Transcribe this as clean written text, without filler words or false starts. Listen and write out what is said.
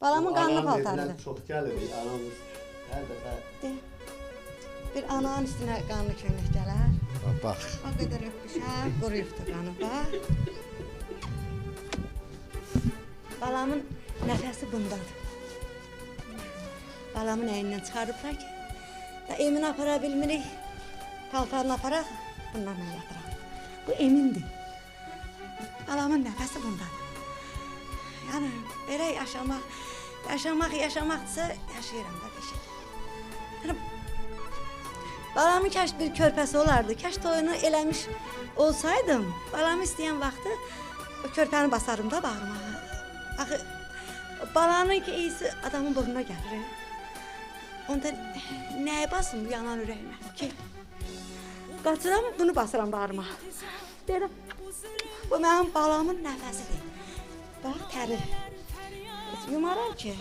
Balamın qanlı paltarıdır. Anam çox gəlir, anamız hər dəfə. Bir ananın üstünə qanlı köynək gələr. Bax. O qədər öpmüşəm, quruyubdur qanı, bax. Balamın nəfəsi bundadır. Balamın əyindən çıxarıblar ki, da Emin apara bilmirik, paltarını aparaq, bunlarla yatıraq. Bu Emindir. Balamın nəfəsi bundadır. Yəni, belə yaşamaqdırsa, yaşayıram da peşək. Yəni, balamın kəş bir körpəsi olardı, kəş toyunu eləmiş olsaydım, balamı istəyən vaxtı o körpəni basarım da bağırmağa. Axı, balanın ki, iyisi adamın burnuna gəlir. Onda nəyə basın bu yanan ürəyimə ki? Qaçıram, bunu basıram bağırmağa. Deyirəm, bu mənim balamın nəfəsidir. Bax, təri. Yumaram ki,